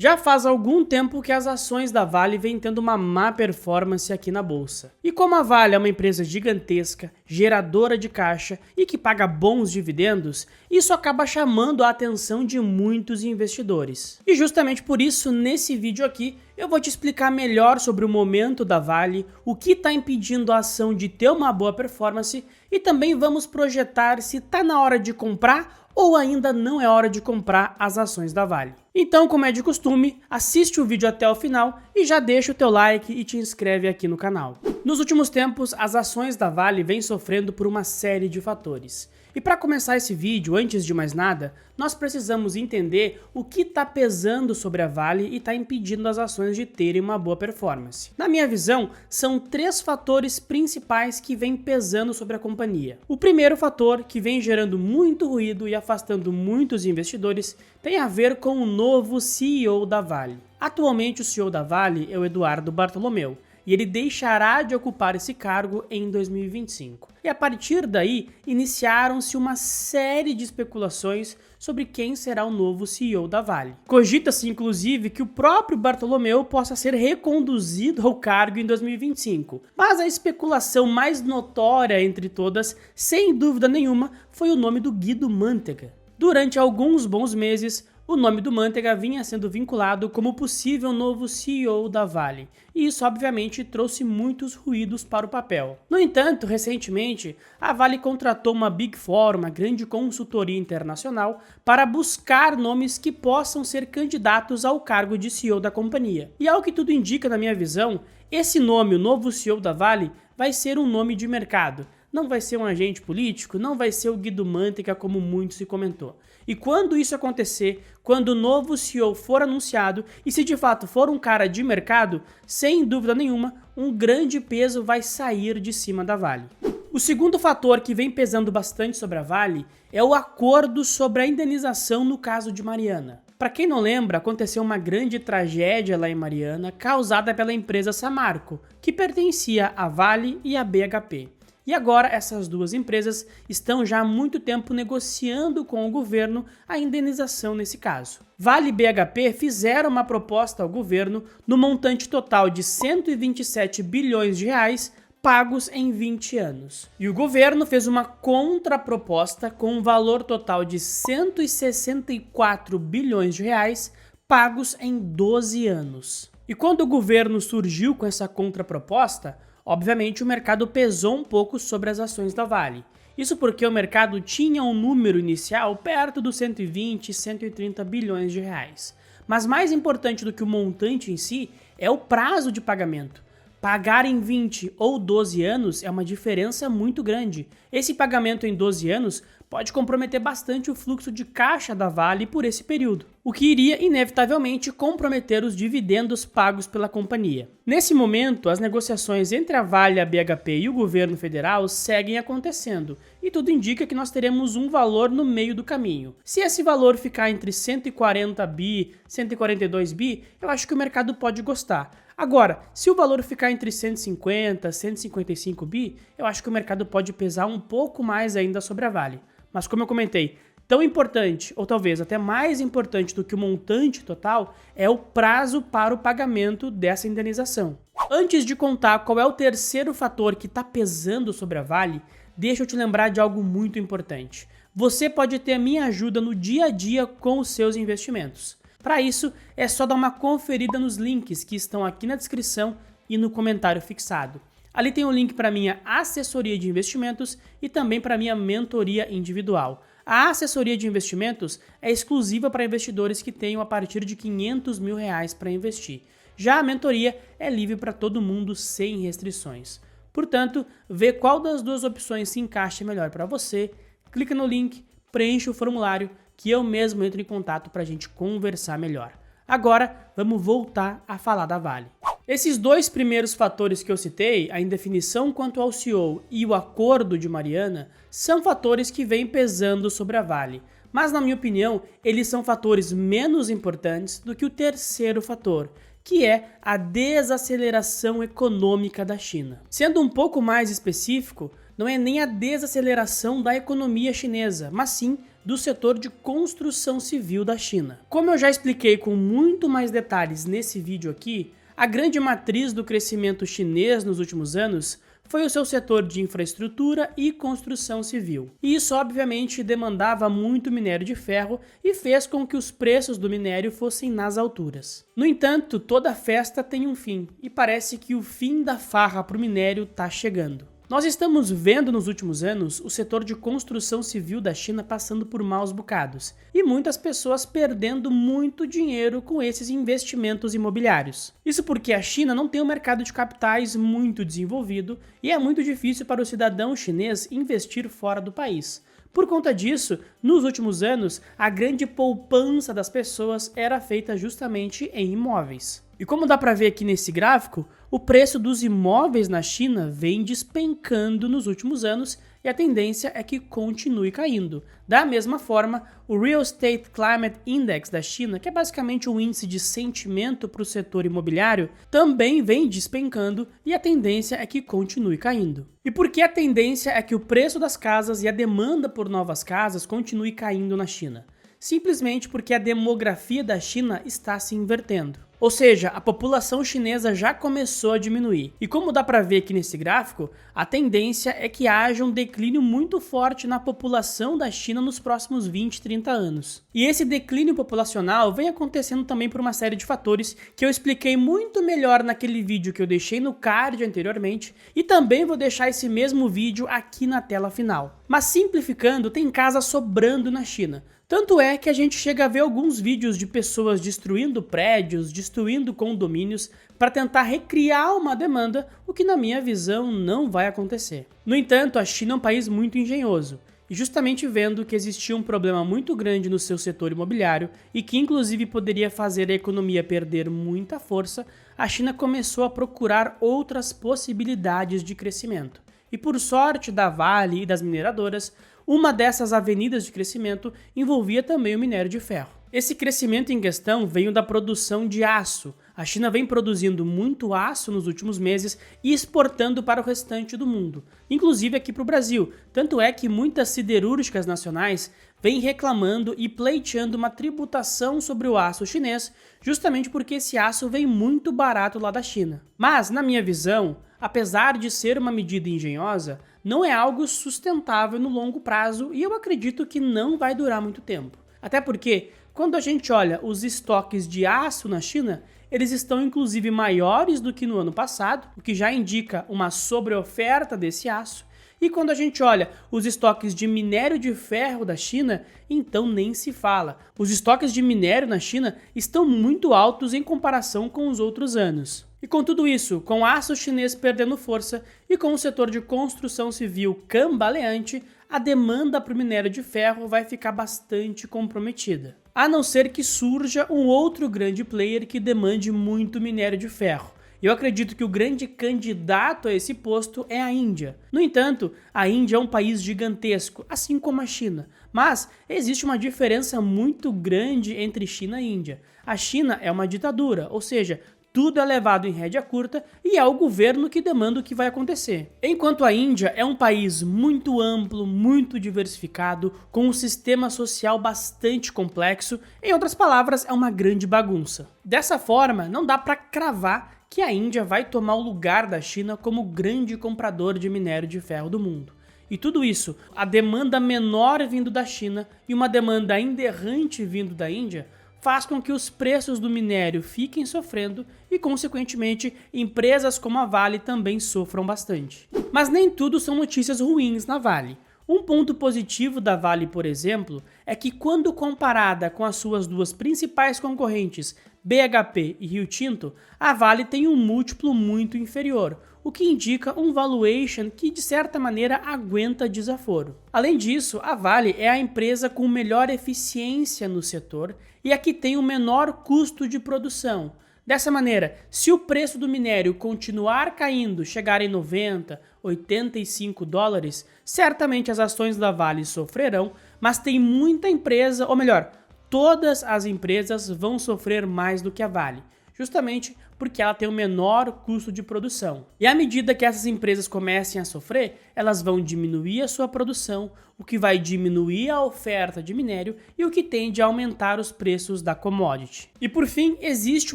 Já faz algum tempo que as ações da Vale vêm tendo uma má performance aqui na bolsa. E como a Vale é uma empresa gigantesca, geradora de caixa e que paga bons dividendos, isso acaba chamando a atenção de muitos investidores. E justamente por isso, nesse vídeo aqui, eu vou te explicar melhor sobre o momento da Vale, o que está impedindo a ação de ter uma boa performance e também vamos projetar se está na hora de comprar ou ainda não é hora de comprar as ações da Vale. Então, como é de costume, assiste o vídeo até o final e já deixa o teu like e te inscreve aqui no canal. Nos últimos tempos, as ações da Vale vêm sofrendo por uma série de fatores. E para começar esse vídeo, antes de mais nada, nós precisamos entender o que está pesando sobre a Vale e está impedindo as ações de terem uma boa performance. Na minha visão, são 3 fatores principais que vêm pesando sobre a companhia. O primeiro fator, que vem gerando muito ruído e afastando muitos investidores, tem a ver com o novo CEO da Vale. Atualmente o CEO da Vale é o Eduardo Bartolomeu, e ele deixará de ocupar esse cargo em 2025. E a partir daí, iniciaram-se uma série de especulações sobre quem será o novo CEO da Vale. Cogita-se, inclusive, que o próprio Bartolomeu possa ser reconduzido ao cargo em 2025. Mas a especulação mais notória entre todas, sem dúvida nenhuma, foi o nome do Guido Mantega. Durante alguns bons meses, o nome do Mantega vinha sendo vinculado como possível novo CEO da Vale, e isso obviamente trouxe muitos ruídos para o papel. No entanto, recentemente, a Vale contratou uma Big Four, uma grande consultoria internacional, para buscar nomes que possam ser candidatos ao cargo de CEO da companhia. E ao que tudo indica, na minha visão, esse nome, o novo CEO da Vale, vai ser um nome de mercado. Não vai ser um agente político, não vai ser o Guido Mantega como muito se comentou. E quando isso acontecer, quando o novo CEO for anunciado, e se de fato for um cara de mercado, sem dúvida nenhuma, um grande peso vai sair de cima da Vale. O segundo fator que vem pesando bastante sobre a Vale é o acordo sobre a indenização no caso de Mariana. Para quem não lembra, aconteceu uma grande tragédia lá em Mariana, causada pela empresa Samarco, que pertencia à Vale e à BHP. E agora essas duas empresas estão já há muito tempo negociando com o governo a indenização nesse caso. Vale e BHP fizeram uma proposta ao governo no montante total de 127 bilhões de reais pagos em 20 anos. E o governo fez uma contraproposta com um valor total de 164 bilhões de reais pagos em 12 anos. E quando o governo surgiu com essa contraproposta, obviamente o mercado pesou um pouco sobre as ações da Vale. Isso porque o mercado tinha um número inicial perto dos 120 e 130 bilhões de reais. Mas mais importante do que o montante em si é o prazo de pagamento. Pagar em 20 ou 12 anos é uma diferença muito grande. Esse pagamento em 12 anos pode comprometer bastante o fluxo de caixa da Vale por esse período, o que iria inevitavelmente comprometer os dividendos pagos pela companhia. Nesse momento, as negociações entre a Vale, a BHP e o governo federal seguem acontecendo, e tudo indica que nós teremos um valor no meio do caminho. Se esse valor ficar entre 140 bi, 142 bi, eu acho que o mercado pode gostar. Agora, se o valor ficar entre 150 e 155 bi, eu acho que o mercado pode pesar um pouco mais ainda sobre a Vale. Mas como eu comentei, tão importante, ou talvez até mais importante do que o montante total, é o prazo para o pagamento dessa indenização. Antes de contar qual é o terceiro fator que está pesando sobre a Vale, deixa eu te lembrar de algo muito importante. Você pode ter a minha ajuda no dia a dia com os seus investimentos. Para isso, é só dar uma conferida nos links que estão aqui na descrição e no comentário fixado. Ali tem um link para minha assessoria de investimentos e também para minha mentoria individual. A assessoria de investimentos é exclusiva para investidores que tenham a partir de R$500 mil para investir. Já a mentoria é livre para todo mundo sem restrições. Portanto, vê qual das duas opções se encaixa melhor para você, clica no link, preencha o formulário que eu mesmo entro em contato para a gente conversar melhor. Agora, vamos voltar a falar da Vale. Esses dois primeiros fatores que eu citei, a indefinição quanto ao CEO e o acordo de Mariana, são fatores que vêm pesando sobre a Vale. Mas, na minha opinião, eles são fatores menos importantes do que o terceiro fator, que é a desaceleração econômica da China. Sendo um pouco mais específico, não é nem a desaceleração da economia chinesa, mas sim do setor de construção civil da China. Como eu já expliquei com muito mais detalhes nesse vídeo aqui, a grande matriz do crescimento chinês nos últimos anos foi o seu setor de infraestrutura e construção civil. E isso obviamente demandava muito minério de ferro e fez com que os preços do minério fossem nas alturas. No entanto, toda festa tem um fim, e parece que o fim da farra para o minério está chegando. Nós estamos vendo nos últimos anos o setor de construção civil da China passando por maus bocados e muitas pessoas perdendo muito dinheiro com esses investimentos imobiliários. Isso porque a China não tem um mercado de capitais muito desenvolvido e é muito difícil para o cidadão chinês investir fora do país. Por conta disso, nos últimos anos, a grande poupança das pessoas era feita justamente em imóveis. E como dá para ver aqui nesse gráfico, o preço dos imóveis na China vem despencando nos últimos anos e a tendência é que continue caindo. Da mesma forma, o Real Estate Climate Index da China, que é basicamente um índice de sentimento para o setor imobiliário, também vem despencando e a tendência é que continue caindo. E por que a tendência é que o preço das casas e a demanda por novas casas continue caindo na China? Simplesmente porque a demografia da China está se invertendo. Ou seja, a população chinesa já começou a diminuir. E como dá para ver aqui nesse gráfico, a tendência é que haja um declínio muito forte na população da China nos próximos 20, 30 anos. E esse declínio populacional vem acontecendo também por uma série de fatores que eu expliquei muito melhor naquele vídeo que eu deixei no card anteriormente e também vou deixar esse mesmo vídeo aqui na tela final. Mas simplificando, tem casa sobrando na China. Tanto é que a gente chega a ver alguns vídeos de pessoas destruindo prédios, destruindo condomínios para tentar recriar uma demanda, o que na minha visão não vai acontecer. No entanto, a China é um país muito engenhoso. E justamente vendo que existia um problema muito grande no seu setor imobiliário e que inclusive poderia fazer a economia perder muita força, a China começou a procurar outras possibilidades de crescimento. E por sorte da Vale e das mineradoras, uma dessas avenidas de crescimento envolvia também o minério de ferro. Esse crescimento em questão veio da produção de aço. A China vem produzindo muito aço nos últimos meses e exportando para o restante do mundo, inclusive aqui para o Brasil. Tanto é que muitas siderúrgicas nacionais vêm reclamando e pleiteando uma tributação sobre o aço chinês, justamente porque esse aço vem muito barato lá da China. Mas, na minha visão, apesar de ser uma medida engenhosa, não é algo sustentável no longo prazo e eu acredito que não vai durar muito tempo. Até porque, quando a gente olha os estoques de aço na China, eles estão inclusive maiores do que no ano passado, o que já indica uma sobreoferta desse aço. E quando a gente olha os estoques de minério de ferro da China, então nem se fala. Os estoques de minério na China estão muito altos em comparação com os outros anos. E com tudo isso, com o aço chinês perdendo força e com o setor de construção civil cambaleante, a demanda para o minério de ferro vai ficar bastante comprometida. A não ser que surja um outro grande player que demande muito minério de ferro. Eu acredito que o grande candidato a esse posto é a Índia. No entanto, a Índia é um país gigantesco, assim como a China. Mas existe uma diferença muito grande entre China e Índia. A China é uma ditadura, ou seja, tudo é levado em rédea curta e é o governo que demanda o que vai acontecer. Enquanto a Índia é um país muito amplo, muito diversificado, com um sistema social bastante complexo, em outras palavras, é uma grande bagunça. Dessa forma, não dá para cravar que a Índia vai tomar o lugar da China como grande comprador de minério de ferro do mundo. E tudo isso, a demanda menor vindo da China e uma demanda ainda errante vindo da Índia, faz com que os preços do minério fiquem sofrendo e, consequentemente, empresas como a Vale também sofram bastante. Mas nem tudo são notícias ruins na Vale. Um ponto positivo da Vale, por exemplo, é que quando comparada com as suas duas principais concorrentes, BHP e Rio Tinto, a Vale tem um múltiplo muito inferior, o que indica um valuation que de certa maneira aguenta desaforo. Além disso, a Vale é a empresa com melhor eficiência no setor e a que tem o menor custo de produção. Dessa maneira, se o preço do minério continuar caindo, chegar em 90, 85 dólares, certamente as ações da Vale sofrerão, mas tem muita empresa, ou melhor, todas as empresas vão sofrer mais do que a Vale, justamente porque ela tem o menor custo de produção. E à medida que essas empresas comecem a sofrer, elas vão diminuir a sua produção, o que vai diminuir a oferta de minério e o que tende a aumentar os preços da commodity. E por fim, existe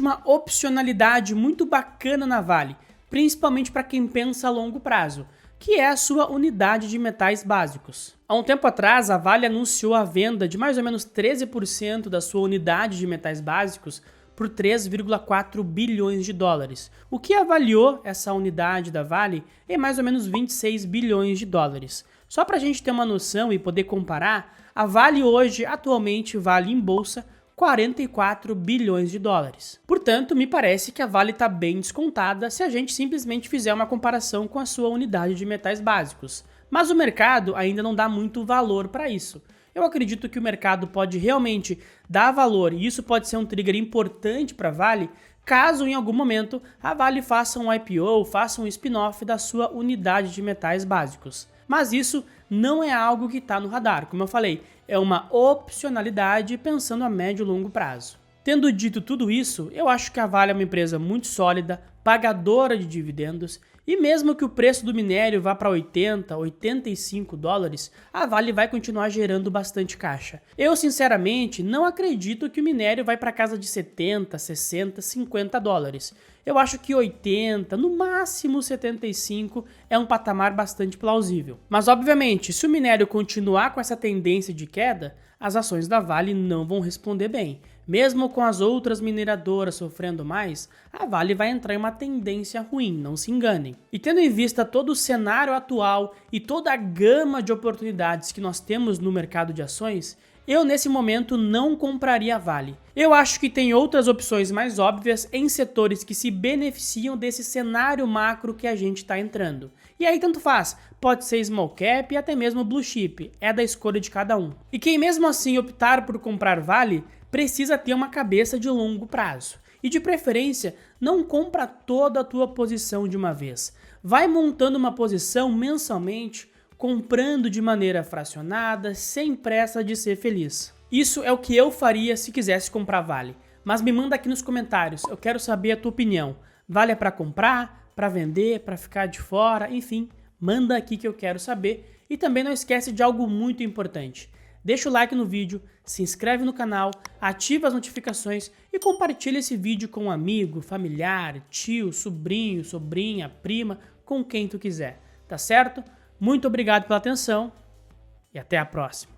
uma opcionalidade muito bacana na Vale, principalmente para quem pensa a longo prazo, que é a sua unidade de metais básicos. Há um tempo atrás, a Vale anunciou a venda de mais ou menos 13% da sua unidade de metais básicos por 3,4 bilhões de dólares, o que avaliou essa unidade da Vale em mais ou menos 26 bilhões de dólares. Só para a gente ter uma noção e poder comparar, a Vale hoje atualmente vale em bolsa 44 bilhões de dólares. Portanto, me parece que a Vale está bem descontada se a gente simplesmente fizer uma comparação com a sua unidade de metais básicos. Mas o mercado ainda não dá muito valor para isso. Eu acredito que o mercado pode realmente dar valor e isso pode ser um trigger importante para a Vale, caso em algum momento a Vale faça um IPO, faça um spin-off da sua unidade de metais básicos. Mas isso não é algo que está no radar, como eu falei, é uma opcionalidade pensando a médio e longo prazo. Tendo dito tudo isso, eu acho que a Vale é uma empresa muito sólida, pagadora de dividendos, e mesmo que o preço do minério vá para 80, 85 dólares, a Vale vai continuar gerando bastante caixa. Eu, sinceramente, não acredito que o minério vai para casa de 70, 60, 50 dólares. Eu acho que 80, no máximo 75, é um patamar bastante plausível. Mas, obviamente, se o minério continuar com essa tendência de queda, as ações da Vale não vão responder bem. Mesmo com as outras mineradoras sofrendo mais, a Vale vai entrar em uma tendência ruim, não se enganem. E tendo em vista todo o cenário atual e toda a gama de oportunidades que nós temos no mercado de ações, eu nesse momento não compraria a Vale. Eu acho que tem outras opções mais óbvias em setores que se beneficiam desse cenário macro que a gente está entrando. E aí tanto faz, pode ser small cap e até mesmo blue chip, é da escolha de cada um. E quem mesmo assim optar por comprar Vale, precisa ter uma cabeça de longo prazo. E de preferência, não compra toda a tua posição de uma vez. Vai montando uma posição mensalmente, comprando de maneira fracionada, sem pressa de ser feliz. Isso é o que eu faria se quisesse comprar Vale. Mas me manda aqui nos comentários, eu quero saber a tua opinião. Vale é para comprar, para vender, para ficar de fora, enfim, manda aqui que eu quero saber. E também não esquece de algo muito importante. Deixa o like no vídeo, se inscreve no canal, ativa as notificações e compartilha esse vídeo com um amigo, familiar, tio, sobrinho, sobrinha, prima, com quem tu quiser, tá certo? Muito obrigado pela atenção e até a próxima.